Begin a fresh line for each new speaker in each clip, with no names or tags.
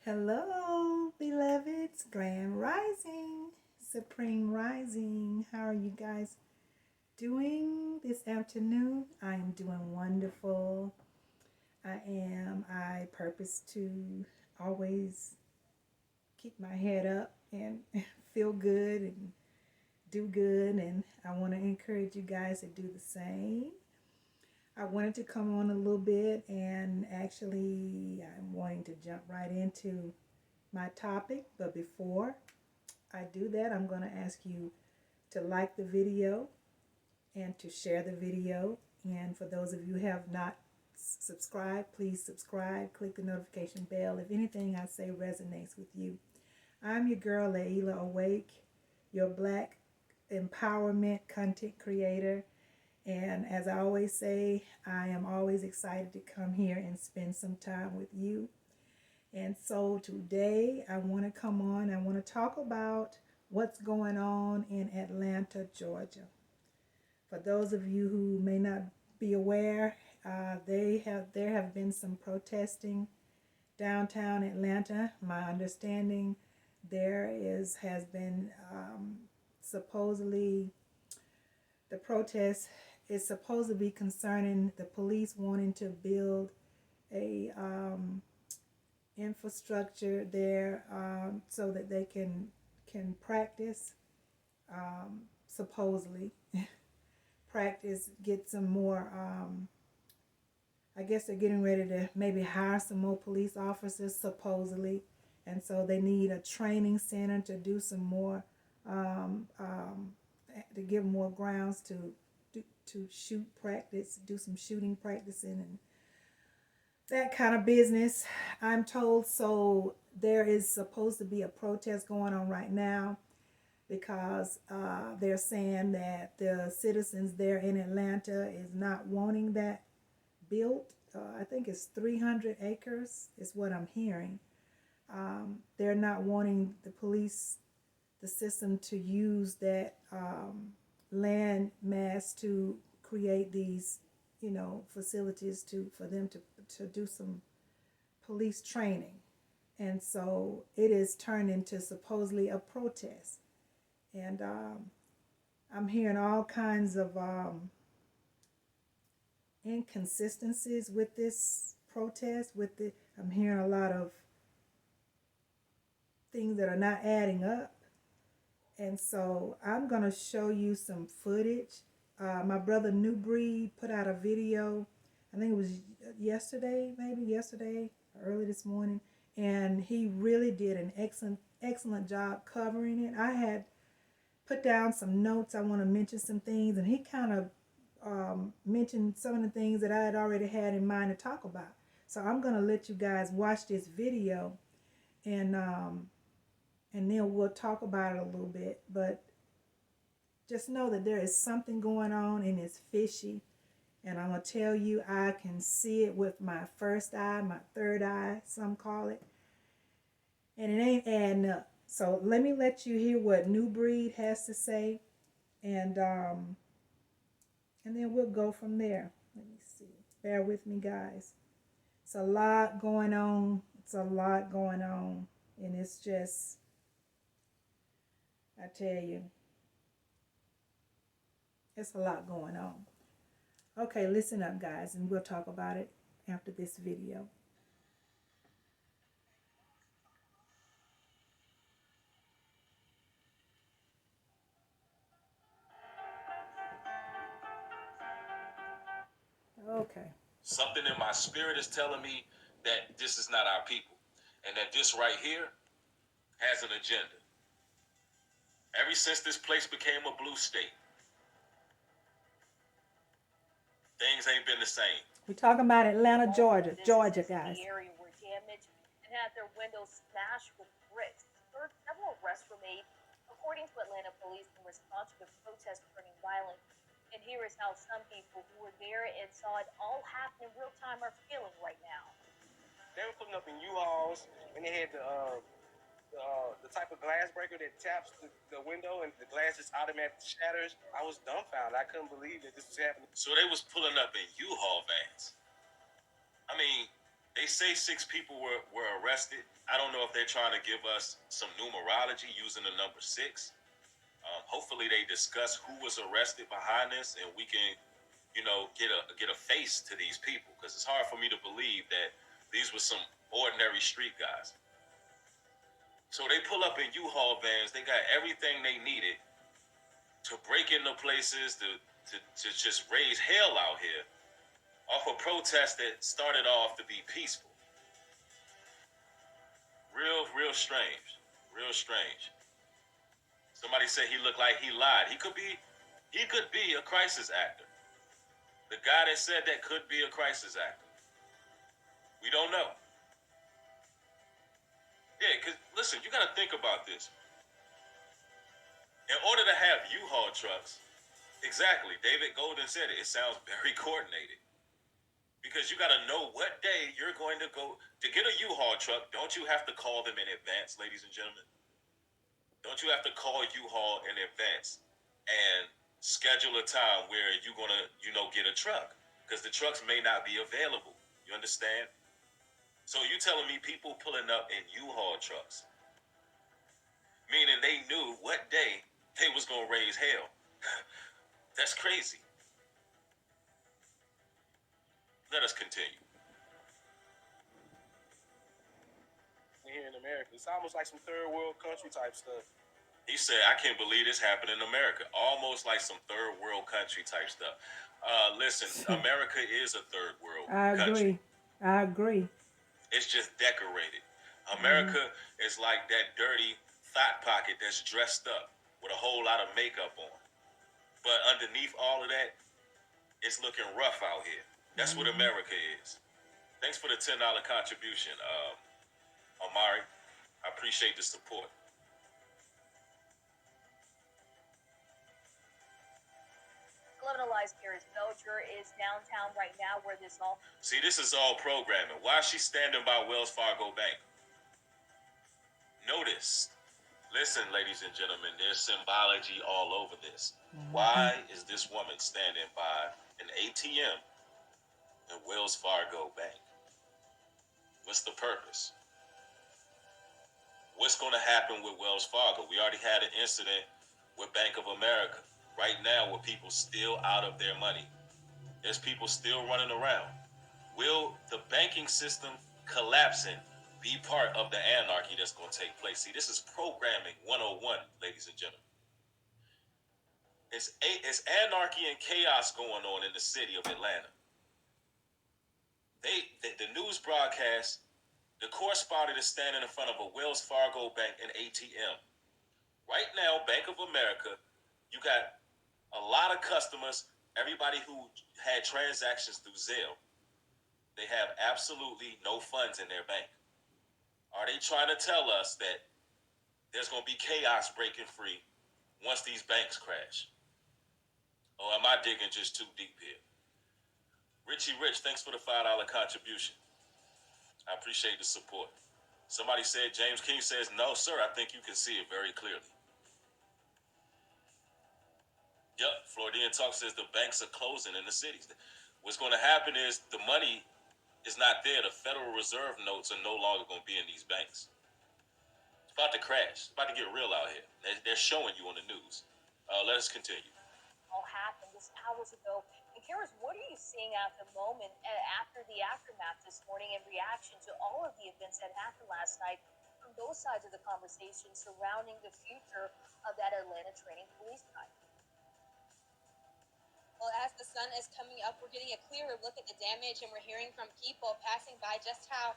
Hello, beloveds, Grand Rising, Supreme Rising. How are you guys doing this afternoon? I am doing wonderful. I purpose to always keep my head up and feel good and do good. And I want to encourage you guys to do the same. I wanted to come on a little bit, and actually, I'm wanting to jump right into my topic. But before I do that, I'm going to ask you to like the video and to share the video. And for those of you who have not subscribed, please subscribe, click the notification bell if anything I say resonates with you. I'm your girl, Layla Awake, your Black empowerment content creator. And as I always say, I am always excited to come here and spend some time with you. And so today I want to come on, I want to talk about what's going on in Atlanta, Georgia. For those of you who may not be aware, there have been some protesting downtown Atlanta. My understanding has been supposedly the protest is supposed to be concerning the police wanting to build a infrastructure there so that they can practice, supposedly practice, get some more. I guess they're getting ready to maybe hire some more police officers, supposedly, and so they need a training center to do some more, to give more grounds to shoot practice, do some shooting practicing and that kind of business, I'm told. So there is supposed to be a protest going on right now because they're saying that the citizens there in Atlanta is not wanting that built. I think it's 300 acres is what I'm hearing. They're not wanting the system to use that land mass to create these, facilities for them to do some police training. And so it is turned into supposedly a protest. And I'm hearing all kinds of inconsistencies with this protest. I'm hearing a lot of things that are not adding up. And so I'm going to show you some footage. My brother New Breed put out a video, I think it was yesterday, early this morning. And he really did an excellent job covering it. I had put down some notes. I want to mention some things. And he kind of mentioned some of the things that I had already had in mind to talk about. So I'm going to let you guys watch this video, and then we'll talk about it a little bit. But just know that there is something going on and it's fishy. And I'm going to tell you, I can see it with my first eye, my third eye, some call it. And it ain't adding up. So let me let you hear what New Breed has to say. And then we'll go from there. Let me see. Bear with me, guys. It's a lot going on. And it's just, I tell you, it's a lot going on. Okay, listen up, guys, and we'll talk about it after this video. Okay.
Something in my spirit is telling me that this is not our people, and that this right here has an agenda. Ever since this place became a blue state, things ain't been the same.
We're talking about Atlanta, Georgia, guys.
The area were damaged and had their windows smashed with bricks. Several arrests were made, according to Atlanta police, in response to the protest turning violent. And here is how some people who were there and saw it all happen in real time are feeling right now.
They were putting up in U-Hauls, and they had the type of glass breaker that taps the window and the glass just automatically shatters. I was dumbfounded. I couldn't believe that this was happening.
So they was pulling up in U-Haul vans. I mean, They say 6 people were arrested. I don't know if they're trying to give us some numerology using the number 6. Hopefully, they discuss who was arrested behind this, and we can, get a face to these people, because it's hard for me to believe that these were some ordinary street guys. So they pull up in U-Haul vans. They got everything they needed to break into places to just raise hell out here off a protest that started off to be peaceful. Real strange. Real strange. Somebody said he looked like he lied. He could be a crisis actor. The guy that said that could be a crisis actor. We don't know. Yeah, because listen, you got to think about this. In order to have U-Haul trucks, exactly, David Golden said it. It sounds very coordinated. Because you got to know what day you're going to go to get a U-Haul truck. Don't you have to call them in advance, ladies and gentlemen? Don't you have to call U-Haul in advance and schedule a time where you're gonna, get a truck? Because the trucks may not be available. You understand? So you telling me people pulling up in U-Haul trucks, meaning they knew what day they was gonna raise hell? That's crazy. Let us continue.
Here in America, it's almost like some third world country type stuff.
He said, I can't believe this happened in America. Almost like some third world country type stuff. Listen, America is a third world
I
country.
agree. I agree.
It's just decorated. America is like that dirty thought pocket that's dressed up with a whole lot of makeup on. But underneath all of that, it's looking rough out here. That's what America is. Thanks for the $10 contribution, Amari. I appreciate the support.
Alive Paris Belcher is downtown right now where this all.
See, this is all programming. Why is she standing by Wells Fargo Bank? Notice. Listen, ladies and gentlemen, there's symbology all over this. Why is this woman standing by an ATM in Wells Fargo Bank? What's the purpose? What's going to happen with Wells Fargo? We already had an incident with Bank of America. Right now, where people still out of their money. There's people still running around. Will the banking system collapsing be part of the anarchy that's going to take place? See, this is programming 101, ladies and gentlemen. It's anarchy and chaos going on in the city of Atlanta. The news broadcast, the correspondent is standing in front of a Wells Fargo bank and ATM. Right now, Bank of America, you got a lot of customers, everybody who had transactions through Zelle, they have absolutely no funds in their bank. Are they trying to tell us that there's going to be chaos breaking free once these banks crash? Or am I digging just too deep here? Richie Rich, thanks for the $5 contribution. I appreciate the support. Somebody said, James King says, no, sir, I think you can see it very clearly. Yep, Floridian Talk says the banks are closing in the cities. What's going to happen is the money is not there. The Federal Reserve notes are no longer going to be in these banks. It's about to crash. It's about to get real out here. They're showing you on the news. Let us continue.
All happened just hours ago. And Karis, what are you seeing at the moment after the aftermath this morning in reaction to all of the events that happened last night from both sides of the conversation surrounding the future of that Atlanta training police type?
Well, as the sun is coming up, we're getting a clearer look at the damage, and we're hearing from people passing by just how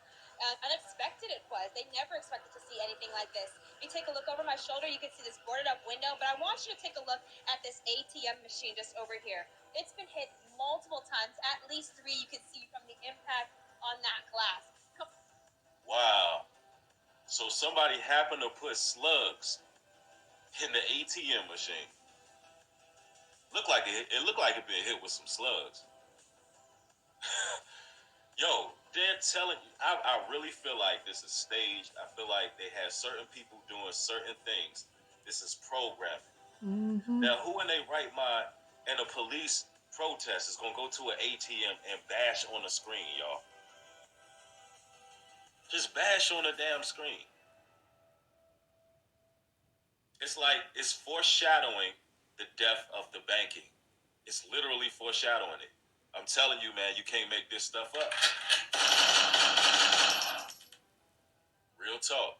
unexpected it was. They never expected to see anything like this. If you take a look over my shoulder, you can see this boarded up window, but I want you to take a look at this ATM machine just over here. It's been hit multiple times, at least 3 you can see from the impact on that glass.
Wow. So somebody happened to put slugs in the ATM machine. It looked like it been hit with some slugs. Yo, they're telling you. I really feel like this is staged. I feel like they have certain people doing certain things. This is programming. Now, who in their right mind and a police protest is gonna go to an ATM and bash on the screen, y'all? Just bash on the damn screen. It's like it's foreshadowing the death of the banking. It's literally foreshadowing it. I'm telling you, man, you can't make this stuff up. Real talk.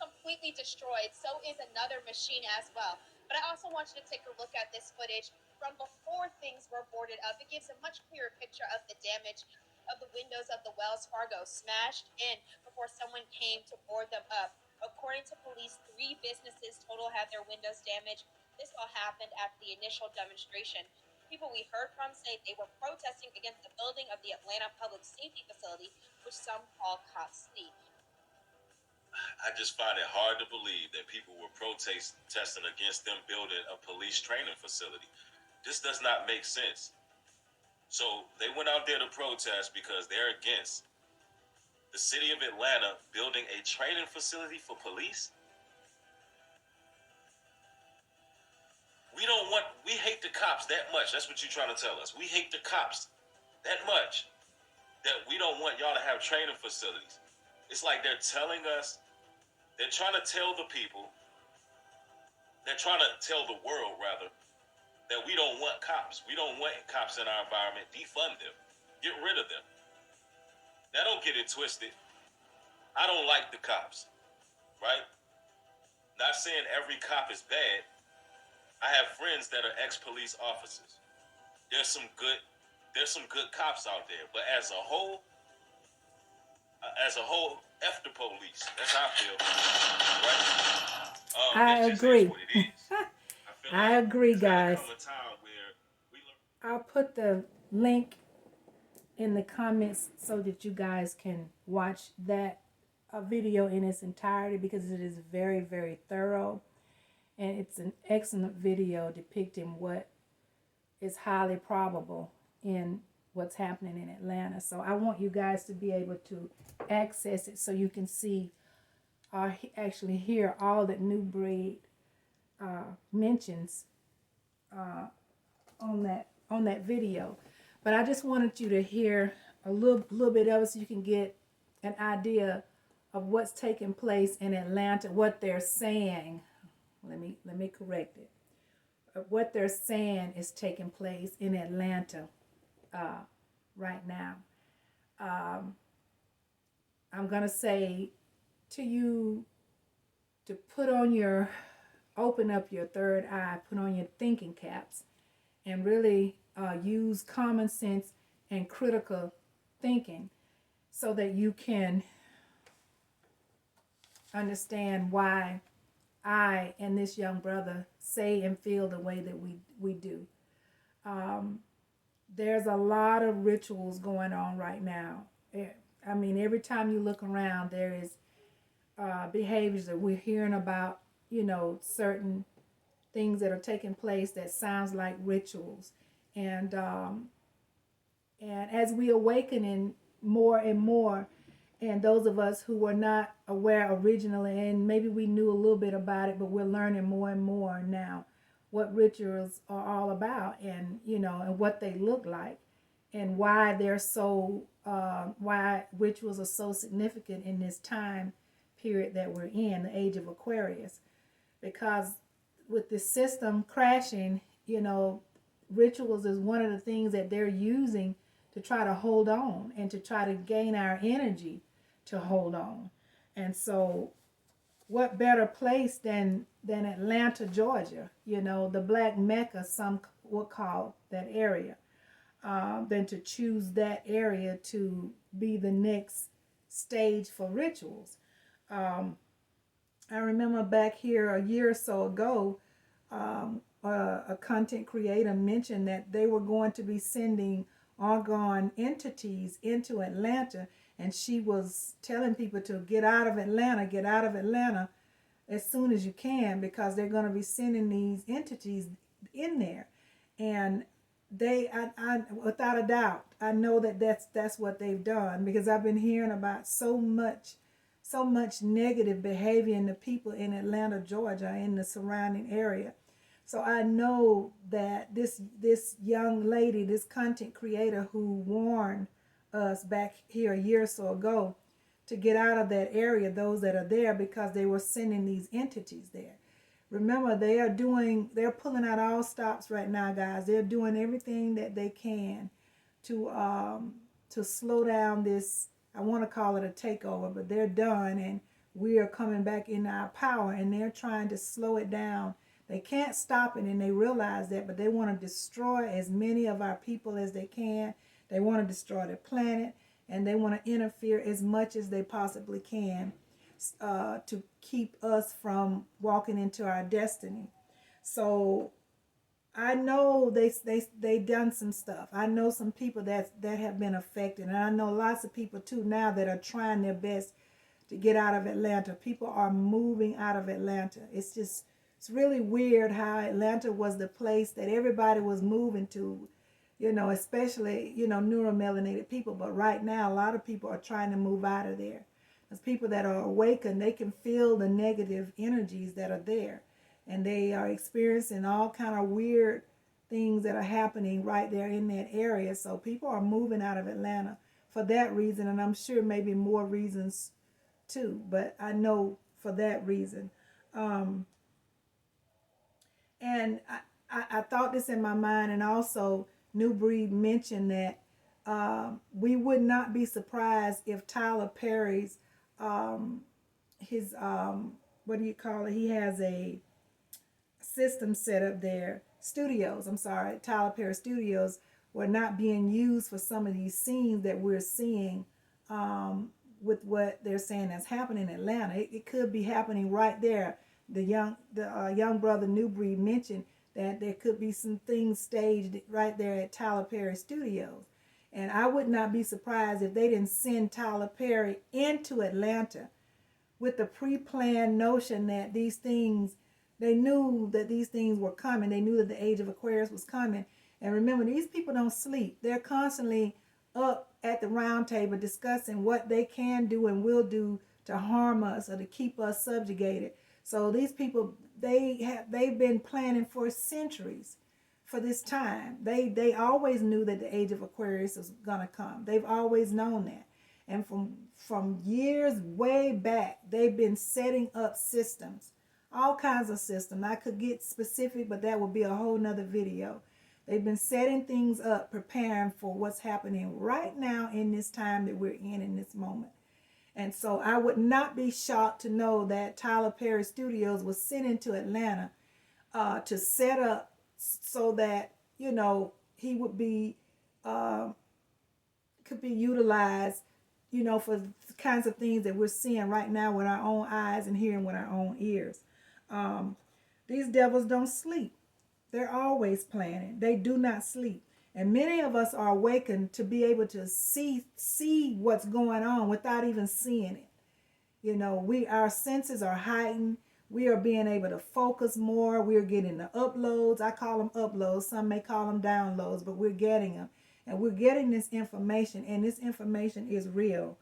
Completely destroyed. So is another machine as well. But I also want you to take a look at this footage from before things were boarded up. It gives a much clearer picture of the damage of the windows of the Wells Fargo smashed in before someone came to board them up. According to police, 3 businesses total had their windows damaged. This all happened after the initial demonstration. People we heard from say they were protesting against the building of the Atlanta Public Safety Facility, which some call Cop City.
I just find it hard to believe that people were protesting against them building a police training facility. This does not make sense. So they went out there to protest because they're against the city of Atlanta building a training facility for police. We hate the cops that much. That's what you're trying to tell us. We hate the cops that much that we don't want y'all to have training facilities. It's like they're telling us, they're trying to tell the people, they're trying to tell the world rather, that we don't want cops. We don't want cops in our environment. Defund them. Get rid of them. Now don't get it twisted. I don't like the cops, right? Not saying every cop is bad. I have friends that are ex-police officers. There's some good cops out there, but as a whole, F the police. That's how I feel, right?
I
That just is
agree.
what it is. I feel
I
like
agree,
it's gotta
guys.
come a time where we learn.
I'll put the link in the comments so that you guys can watch that video in its entirety, because it is very, very thorough, and it's an excellent video depicting what is highly probable in what's happening in Atlanta. So I want you guys to be able to access it so you can see or actually hear all that New Breed mentions on that video. But I just wanted you to hear a little bit of it so you can get an idea of what's taking place in Atlanta, what they're saying. Let me correct it. What they're saying is taking place in Atlanta right now. I'm gonna say to you to open up your third eye, put on your thinking caps, and really use common sense and critical thinking so that you can understand why I and this young brother say and feel the way that we do. There's a lot of rituals going on right now. I mean, every time you look around, there is behaviors that we're hearing about, certain things that are taking place that sounds like rituals. And as we awaken in more and more, and those of us who were not aware originally, and maybe we knew a little bit about it, but we're learning more and more now what rituals are all about, and and what they look like, and why they're so why rituals are so significant in this time period that we're in, the age of Aquarius. Because with the system crashing, rituals is one of the things that they're using to try to hold on and to try to gain our energy to hold on. And so what better place than Atlanta, Georgia, the Black Mecca, some would call that area, than to choose that area to be the next stage for rituals. I remember back here a year or so ago, a content creator mentioned that they were going to be sending argon entities into Atlanta, and she was telling people to get out of Atlanta as soon as you can, because they're going to be sending these entities in there. And I without a doubt, I know that that's what they've done, because I've been hearing about so much negative behavior in the people in Atlanta, Georgia, in the surrounding area. So I know that this young lady, this content creator who warned us back here a year or so ago to get out of that area, those that are there, because they were sending these entities there. Remember, they're pulling out all stops right now, guys. They're doing everything that they can to slow down this. I want to call it a takeover, but they're done, and we are coming back in our power, and they're trying to slow it down. They can't stop it, and they realize that, but they want to destroy as many of our people as they can. They want to destroy the planet, and they want to interfere as much as they possibly can to keep us from walking into our destiny. So I know they done some stuff. I know some people that have been affected, and I know lots of people too now that are trying their best to get out of Atlanta. People are moving out of Atlanta. It's really weird how Atlanta was the place that everybody was moving to, especially, neuromelanated people. But right now, a lot of people are trying to move out of there. As people that are awakened, they can feel the negative energies that are there. And they are experiencing all kind of weird things that are happening right there in that area. So people are moving out of Atlanta for that reason. And I'm sure maybe more reasons too. But I know for that reason. And I thought this in my mind, and also New Breed mentioned that we would not be surprised if Tyler Perry's his what do you call it? He has a system set up there. Studios, I'm sorry, Tyler Perry Studios were not being used for some of these scenes that we're seeing with what they're saying that's happening in Atlanta. It could be happening right there. The young brother New Breed mentioned that there could be some things staged right there at Tyler Perry Studios. And I would not be surprised if they didn't send Tyler Perry into Atlanta with the pre-planned notion that they knew that these things were coming. They knew that the age of Aquarius was coming. And remember, these people don't sleep. They're constantly up at the round table discussing what they can do and will do to harm us or to keep us subjugated. So these people, they've been planning for centuries for this time. They always knew that the age of Aquarius was gonna come. They've always known that. And from years way back, they've been setting up systems, all kinds of systems. I could get specific, but that would be a whole nother video. They've been setting things up, preparing for what's happening right now in this time that we're in this moment. And so I would not be shocked to know that Tyler Perry Studios was sent into Atlanta to set up so that, he would be, could be utilized, for the kinds of things that we're seeing right now with our own eyes and hearing with our own ears. These devils don't sleep. They're always planning. They do not sleep. And many of us are awakened to be able to see what's going on without even seeing it. Our senses are heightened. We are being able to focus more. We're getting the uploads. I call them uploads. Some may call them downloads, but we're getting them. And we're getting this information, and this information is real.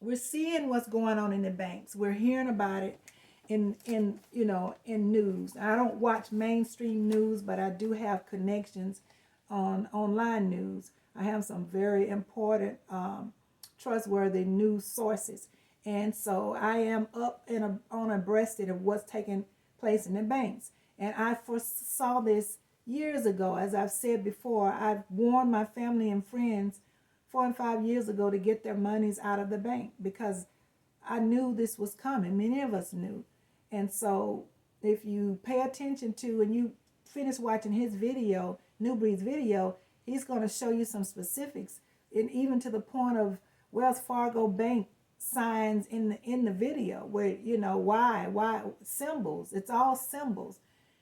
We're seeing what's going on in the banks. We're hearing about it in news. I don't watch mainstream news, but I do have connections on online news. I have some very important, trustworthy news sources, and so I am up and on abreast of what's taking place in the banks. And I foresaw this years ago. As I've said before, I've warned my family and friends 4 and 5 years ago to get their monies out of the bank because I knew this was coming. Many of us knew. And so if you pay attention to, and you finish watching his video, New Breed's video, he's going to show you some specifics, and even to the point of Wells Fargo Bank signs in the video where, why symbols. It's all symbols.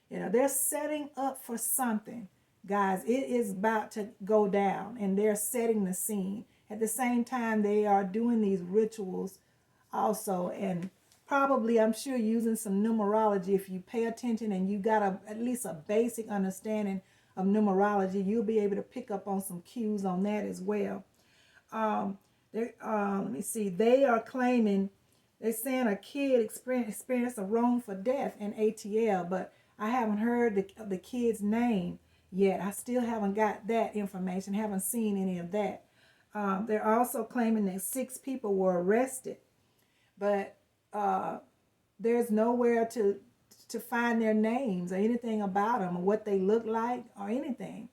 They're setting up for something. Guys, it is about to go down, and they're setting the scene. At the same time, they are doing these rituals also, and probably, I'm sure, using some numerology. If you pay attention and you got at least a basic understanding of numerology, you'll be able to pick up on some cues on that as well. Let me see. They are claiming, they're saying a kid experienced a wrongful death in ATL, but I haven't heard the kid's name. yet. I still haven't got that information, haven't seen any of that. They're also claiming that 6 people were arrested, but there's nowhere to find their names or anything about them or what they look like or anything,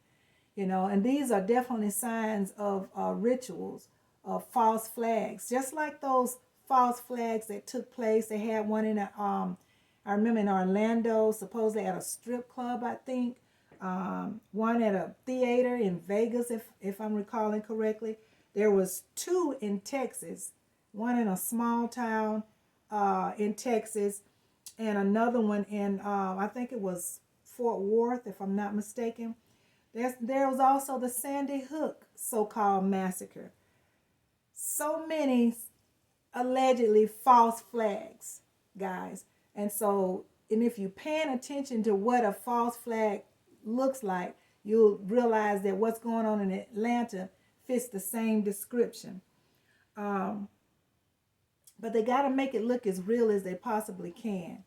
and these are definitely signs of rituals of false flags, just like those false flags that took place. They had one in I remember in Orlando, supposedly at a strip club, I think. One at a theater in Vegas, if I'm recalling correctly. There was 2 in Texas, one in a small town in Texas, and another one in I think it was Fort Worth, if I'm not mistaken. There was also the Sandy Hook so-called massacre. So many allegedly false flags, guys. And if you're paying attention to what a false flag looks like, you'll realize that what's going on in Atlanta fits the same description. Um, but they got to make it look as real as they possibly can,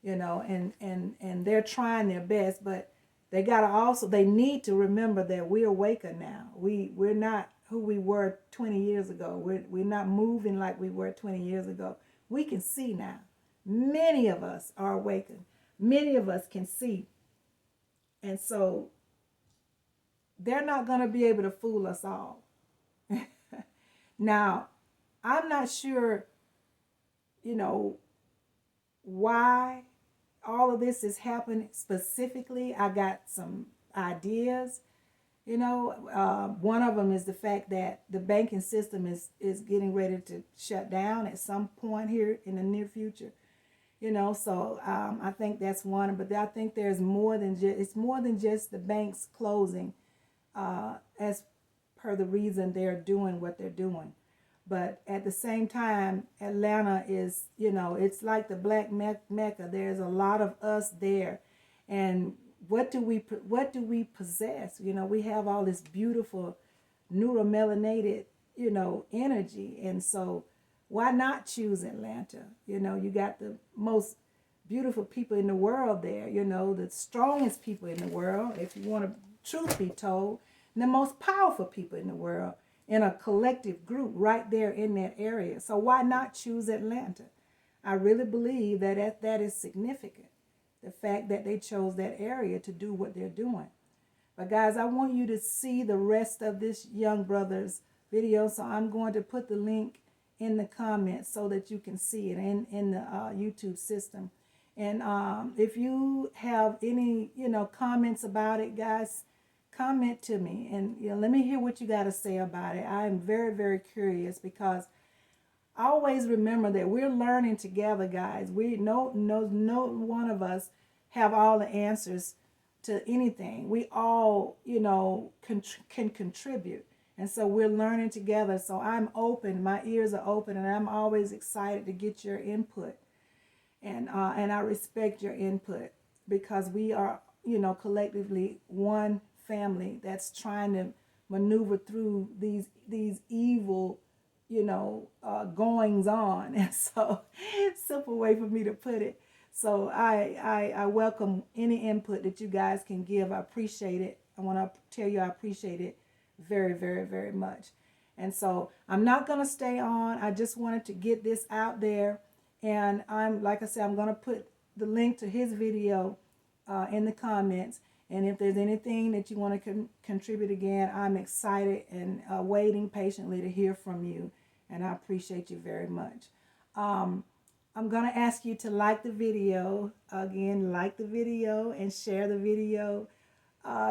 and they're trying their best, but they need to remember that we're awakened now. We're not who we were 20 years ago. We're not moving like we were 20 years ago. We can see now. Many of us are awakened. Many of us can see. And so they're not going to be able to fool us all. Now, I'm not sure, why all of this is happening specifically. I got some ideas. One of them is the fact that the banking system is getting ready to shut down at some point here in the near future. So I think that's one. But I think there's more than just the banks closing, as per the reason they're doing what they're doing. But at the same time, Atlanta is, it's like the Black Mecca. There's a lot of us there, and what do we possess? We have all this beautiful neuromelanated, energy, and so why not choose Atlanta? You got the most beautiful people in the world there. The strongest people in the world, if you want to truth be told, and the most powerful people in the world, in a collective group right there in that area. So why not choose Atlanta? I really believe that is significant, the fact that they chose that area to do what they're doing. But guys, I want you to see the rest of this young brother's video, so I'm going to put the link in the comments so that you can see it in the YouTube system. And if you have any comments about it, guys, comment to me, and let me hear what you got to say about it. I am very, very curious, because I always remember that we're learning together, guys. We no one of us have all the answers to anything. We all can contribute, and so we're learning together. So I'm open, my ears are open, and I'm always excited to get your input, and I respect your input, because we are collectively one family that's trying to maneuver through these evil goings on. And so, simple way for me to put it. So I welcome any input that you guys can give. I appreciate it. I want to tell you I appreciate it very, very, very much. And so I'm not going to stay on. I just wanted to get this out there. And like I said, I'm going to put the link to his video in the comments. And if there's anything that you want to contribute again, I'm excited and waiting patiently to hear from you. And I appreciate you very much. I'm going to ask you to like the video. Again, like the video and share the video.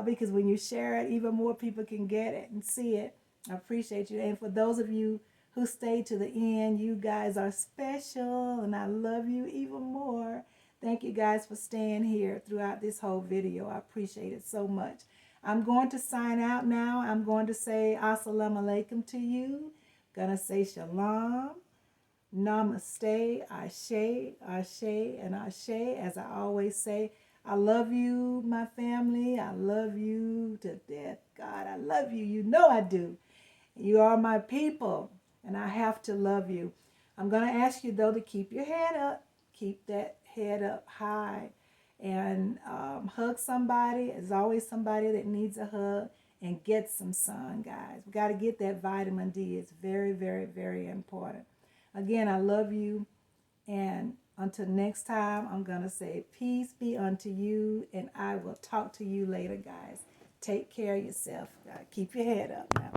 Because when you share it, even more people can get it and see it. I appreciate you. And for those of you who stayed to the end, you guys are special. And I love you even more. Thank you guys for staying here throughout this whole video. I appreciate it so much. I'm going to sign out now. I'm going to say assalamu alaikum to you. Gonna say shalom, namaste, ashe, ashe, and ashe. As I always say, I love you, my family. I love you to death. God, I love you. You know I do. You are my people, and I have to love you. I'm going to ask you, though, to keep your head up. Keep that head up high. and hug somebody. There's always somebody that needs a hug, and get some sun, guys. We got to get that vitamin D. It's very, very, very important. Again, I love you. And until next time, I'm going to say peace be unto you. And I will talk to you later, guys. Take care of yourself. Keep your head up now.